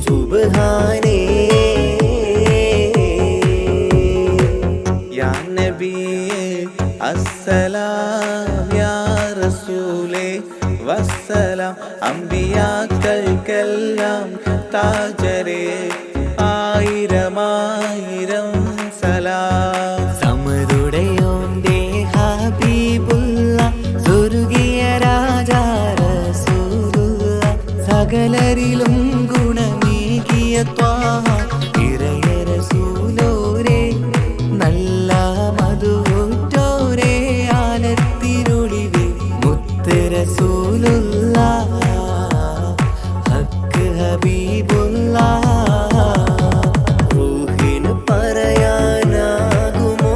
സുബ്ഹാനേ. യാ നബിയേ അസ്സലാം, യാ റസൂലേ വസ്സലാം, അമ്പിയാക്കൾക്കെല്ലാം താജരേ ആയിരമായിരം സലാം. സമതുടയോന്റെ ഹബീബുള്ള സ്വർഗീയ രാജാ റസൂലുള്ള, സകലരിലും ഗുണമേകിയ ത്വാഹ ഇറയ റസൂലോരേ, നല്ല മധുറ്റോരേ ആലത്തിനൊളിവേ മുത്ത് റസൂലുള്ള ഹക്ക് ഹബീബുള്ള. റൂഹിന് പറയാനാകുമോ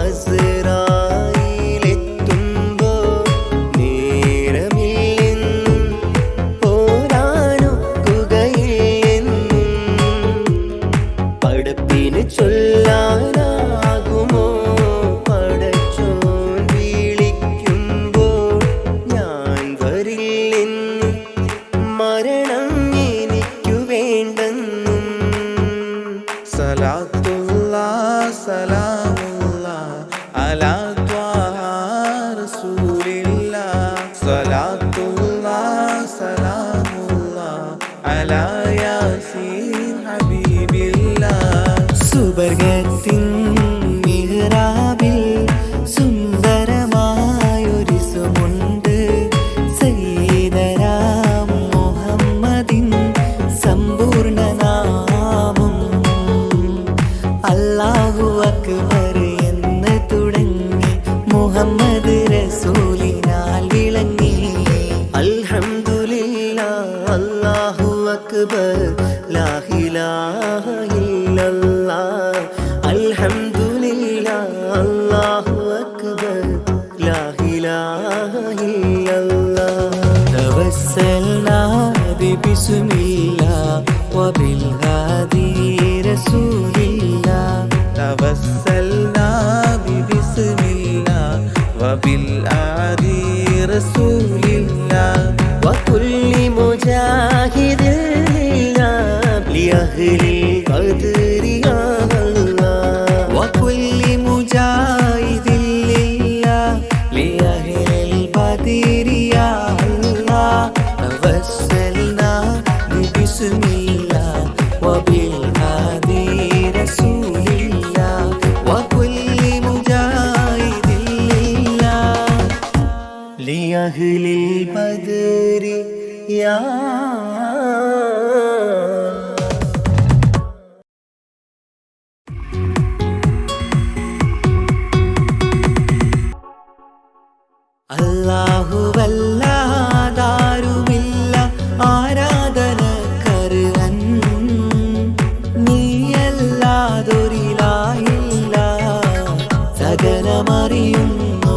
അസ്റായിലെത്തുമ്പോ, നേരമില്ലെന്നും പോരാനൊക്കുകയില്ലെന്നും പടപ്പിന് ചൊല്ലാനാകുമോ പടച്ചോൻ വിളിക്കുമ്പോൾ, ഞാൻ വരില്ലെന്നും മരണം എനിക്കു വേണ്ടെന്നും. സലാത്തുല്ലാഹ് സലാമുല്ലാഹ് അലാ ത്വാഹ റസൂലില്ലാഹ്, സലാത്തുല്ലാഹ് സലാമുല്ലാഹ് അലാ യാസീൻ ഹബീബില്ലാഹ്. സുബർഗത്തിൻ മിഹ്റാബിൽ സുന്ദരമായൊരു സുമുണ്ട്, സയ്യിദനാ മുഹമ്മദിൻ സമ്പൂർണ്ണനാമം. അല്ലാഹു അക്ബർ എന്ന് തുടങ്ങി മുഹമ്മദ് റസൂലിനാൽ വിളങ്ങി. അൽഹംദുലില്ലാഹ് അല്ലാഹു അക്ബർ ലാ ഇലാഹ ഇല്ലല്ലാഹ്, അൽഹംദുലില്ലാഹ് അല്ലാഹു അക്ബർ ലാ ഇലാഹ ഇല്ലല്ലാഹ്. തവസ്സൽനാ ബിസ്മില്ലാഹ് വബിൽ ഹാദി റസൂലില്ലാഹ്, തവസ്സൽനാ ബിസ്മില്ലാഹ് വബിൽ ഹാദി റസൂലില്ലാഹ്, വകുല്ലി മുജാഹിദിൻ ലിഅഹ്ലിൽ ഖദ്രി യാ അല്ലാഹ്, വകുല്ലി മുജാഹിദിൻ ലിഅഹ്ലിൽ ഖദ്രി യാ അല്ലാഹ്. തവസ്സൽനാ ബിസ്മില്ലാഹ് വബിൽ ഹാദി റസൂലില്ലാഹ്, വകുല്ലി മുജാഹിദിൻ ലിഅഹ്ലിൽ ഖദ്രി യാ. അല്ലാഹുവല്ലാതാരുമില്ല ആരാധനക്കർഹൻ, നീയല്ലാതൊരിലാഹില്ല സകലമറിയുന്നു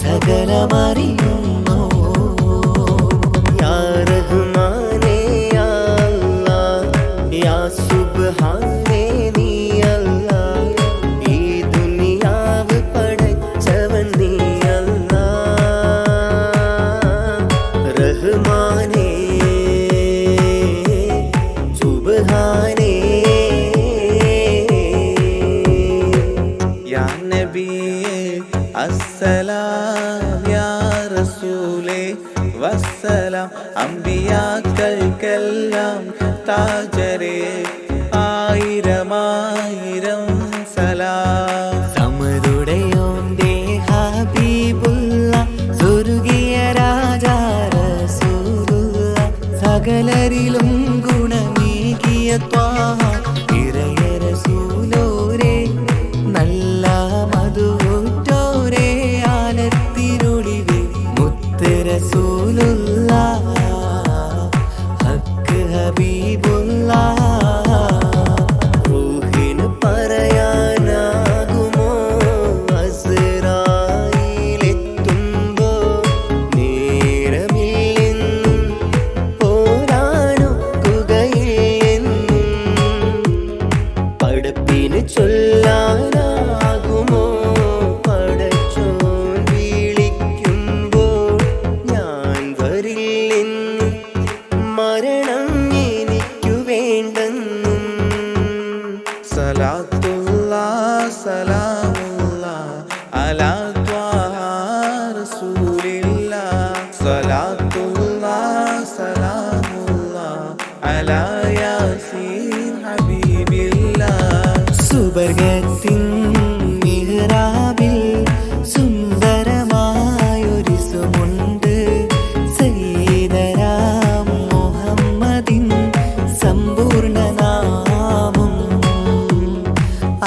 സകലമറിയുന്നു. യാ റഹ്മാനേ യാ അല്ലാഹ് യാ സുബ്ഹാനേ നീ അല്ലാഹ്, ഈ ദുനിയാവ് പടച്ചവൻ നീ അല്ലാഹ്. റഹ്മാനേ സുബ്ഹാനേ. യാ നബിയേ അസ്സലാം, യാ റസൂലേ വസ്സലാം, അമ്പിയാക്കൾക്കെല്ലാം താജരേ ആയിരമായിരം സലാം. ത്വാഹ ഇറയ റസൂലോരേ നല്ല മധുറ്റോരേ ആലത്തിനൊളിവേ മുത്ത് റസൂലുള്ളാഹ് ഹക്ക് ഹബീബുള്ളാഹ് റൂഹിന് പറയാനാകുമോ അസ്റായിലെത്തുമ്പോ നേരമില്ലെന്നും പോരാനൊക്കുകയില്ലെന്നും പടപ്പിന് ചൊല്ലാനാകുമോ പടച്ചോൻ വിളിക്കുമ്പോൾ ഞാൻ വരില്ലെന്നും മരണം എനിക്കു വേണ്ടെന്നും സലാത്തുല്ലാഹ് സലാമുല്ലാഹ് അലാ ത്വാഹ റസൂലില്ലാഹ് സലാത്തുല്ലാഹ് സലാമുല്ലാഹ് അലാ യാസീൻ ഹബീബില്ലാഹ് സുബർഗത്തിൻ മിഹ്റാബിൽ സുന്ദരമായൊരു സുമുണ്ട് സയ്യിദനാ മുഹമ്മദിൻ സമ്പൂർണ്ണ നാമം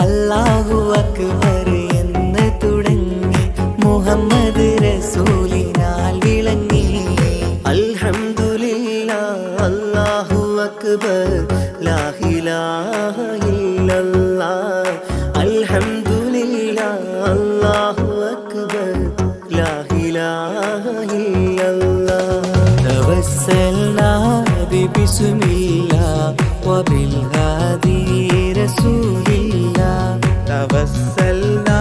അല്ലാഹു അക്ബർ എന്ന് തുടങ്ങി മുഹമ്മദ് റസൂലിനാൽ വിളങ്ങി അൽഹംദുലില്ലാഹ് അല്ലാഹു അക്ബർ ലാ ഇലാഹ ഇല്ലല്ലാഹ് അൽഹംദുലില്ലാഹ് അല്ലാഹു അക്ബർ ലാ ഇലാഹ ഇല്ലല്ലാഹ് തവസ്സൽനാ ബിസ്മില്ലാഹ് വബിൽഹാദി റസൂലില്ലാഹ് തവസ്സൽനാ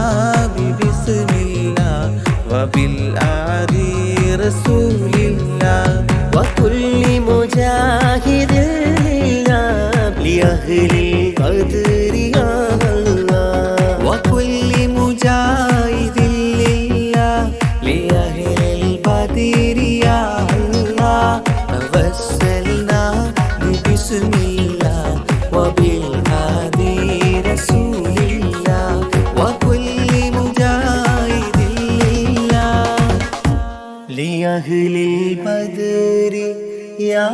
ബിസ്മില്ലാഹ് വബിൽഹാദി റസൂലില്ലാഹ് വകുല്ലി മുജാഹിദിൻ ലില്ലാഹ് ലിഅഹ്ലി ഖദ്രി യാ അല്ലാഹ് വകുല്ലി മുജാഹിദിൻ ലില്ലാഹ് ലിഅഹ്ലിൽ ബദ്രി യാ അല്ലാഹ് തവസ്സൽനാ ബിസ്മില്ലാഹ് വബിൽഹാദി റസൂലില്ലാഹ് വകുല്ലി മുജാഹിദിൻ ലില്ലാഹ് ലിഅഹ്ലിൽ ബദ്രി യാ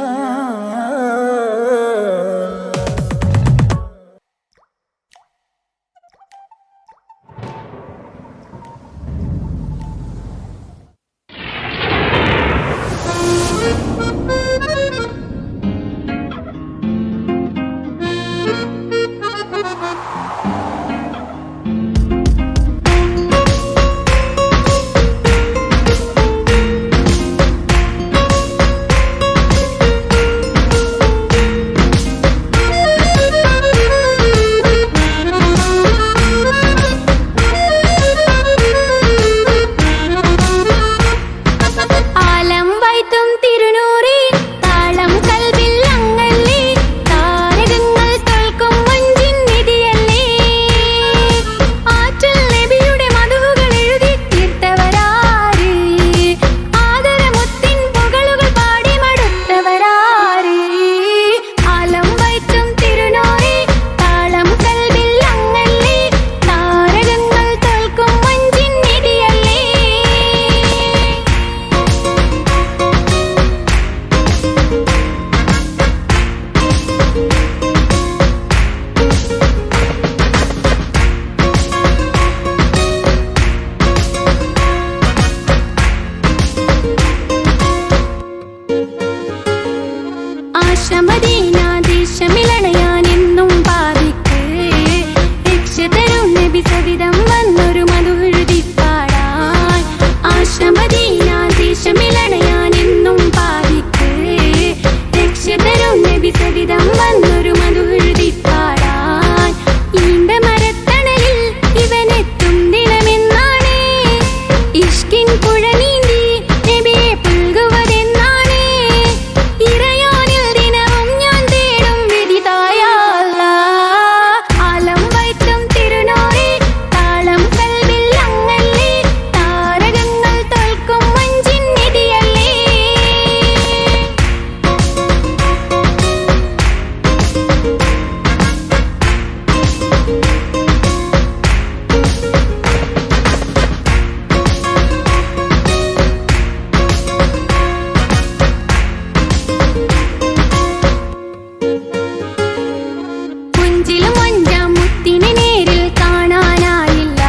മുഞ്ചിലും മൊഞ്ചാം മുത്തിനെ നേരിൽ കാണാനായില്ല.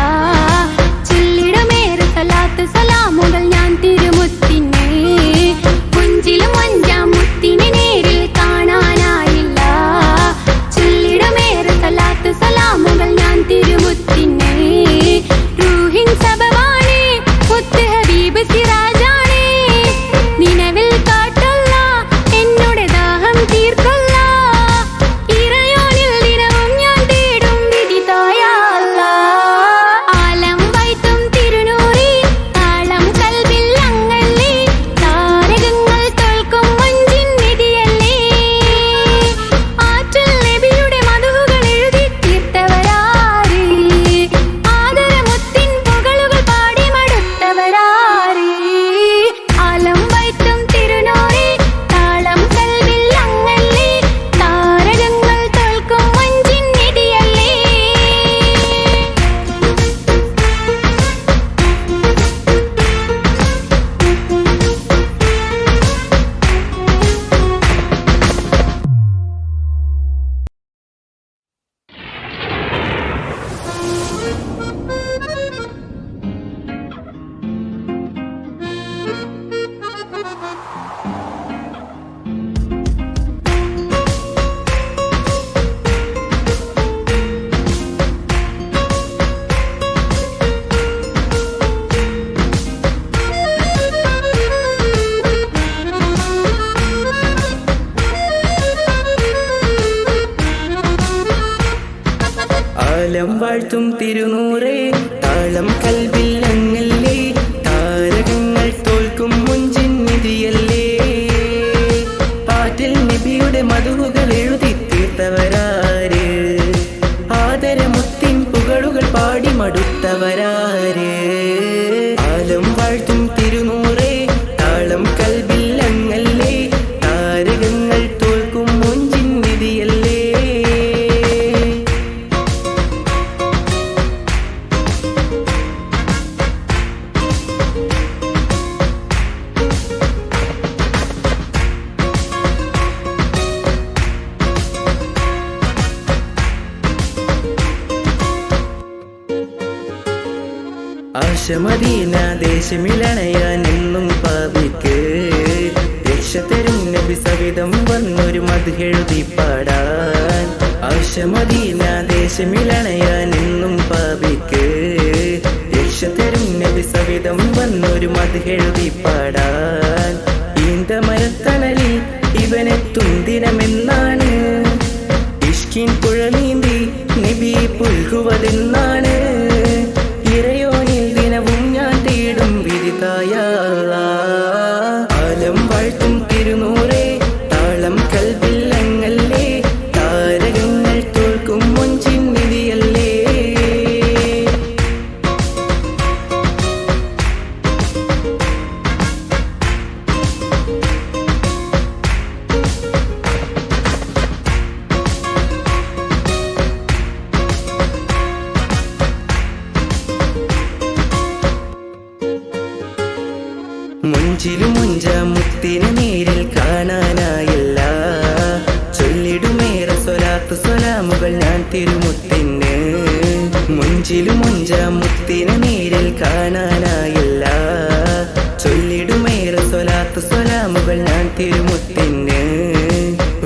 ചൊല്ലിടുമേറെ സലാത്ത് സലാമുകൾ ഞാൻ തിരുമുത്തിനെ. മുഞ്ചിലും മൊഞ്ചാം മുത്തിനെ നേരിൽ കാണാനായില്ല. ചൊല്ലിടുമേറെ സലാത്ത് സലാമുകൾ ഞാൻ തിരുമുത്തിനെ. റൂഹിൻ സബവാണേ മുത്ത് ഹബീബ് സിറാജാണേ. നിലവിൽ കാട്ടല്ല എന്നോട് ദാഹം തീർക്കല്ല. ഇറയോനിൽ ദിനവും ഞാൻ തേടും വിധി തായല്ല. ആലം വൈത്തും തിരുനൂറി താളം കൽവിൽ അങ്ങല്ലേ. താരകങ്ങൾ തോൽക്കും മഞ്ചിൻ നിധിയല്ലേ. ആറ്റൽ നബിയുടെ മധുകൾ എഴുതി തീർത്തവരാര്. ആദരമുത്തിൻ പുകളുകൾ പാടി മടുത്തവരാര്. ആലം വൈത്തും തിരുനൂറി താളം കൽവിൽ അങ്ങല്ലേ. താരകങ്ങൾ തോൽക്കും മഞ്ചിൻ നിധിയല്ലേ. ആലം വാഴ്ത്തും തിരുനൂറേ താളം കൽവിൽ അങ്ങല്ലേ. താരകങ്ങൾ തോൽക്കും മുഞ്ചിൻ നിധിയല്ലേ. ആറ്റിൽ നബിയുടെ മധുകൾ എഴുതി തീർത്തവരാര്. ആദരമുത്തിൻ പുകളുകൾ പാടി മടുത്തവരാര്. ആലം വാഴ്ത്തും തിരുനൂറേ താളം കൽവിൽ അങ്ങല്ലേ. താരകങ്ങൾ തോൽക്കും മുഞ്ചിൻ നിധിയല്ലേ. ആശമദീന ദേശമിലണയാൻ എന്നും പാപിക്ക്. രക്ഷ തരും നബി സവിധം വന്നൊരു മദ്ഹെഴുതി പാടാൻ. ആശമദീന ദേശമിലണയാൻ എന്നും പാപിക്ക്. രക്ഷ തരും നബി സവിധം വന്നൊരു മദ്ഹെഴുതി പാടാൻ. ഈന്തമരത്തണലിൽ ഇവനെത്തും ദിനമെന്നാണ്. ഇഷ്കിൻ പുഴ നീന്തി നബി പുൽകുവതെന്നാണ്. ഇറയോനിൽ ദിനവും ഞാൻ തേടും വിധി തായല്ല. ആലം വാഴ്ത്തും തിരുനൂറേ താളം കൽവിൽ അങ്ങല്ലേ. താരകങ്ങൾ തോൽക്കും മുഞ്ചിൻ നിധിയല്ലേ. മുഞ്ചിലും മുഞ്ചാം മുത്തിനെ നേരിൽ കാണാനായില്ല. ചൊല്ലിടുമേറെ സ്വലാത്ത് സ്വലാമുകൾ ഞാൻ തിരുമുത്തിന്. മുഞ്ചിലും മുഞ്ചാം മുത്തിനെ നേരിൽ കാണാനായില്ല. ചൊല്ലിടുമേറെ സ്വലാത്ത് സ്വലാമുകൾ ഞാൻ തിരുമുത്തിന്.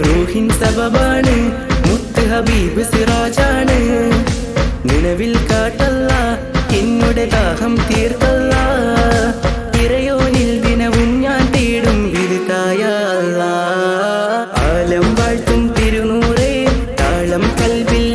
റൂഹിൻ സബബാണ് മുത്ത് ഹബീബ് സിറാജാണ്. നിലവിൽ കാട്ടല്ല എന്നോട് ദാഹം തീർക്കല്ല. ഇറയോനിൽ ദിനവും ഞാൻ തേടും വിധി തായല്ല. ആലം വാഴ്ത്തും തിരുനൂറേ താളം കൽവിൽ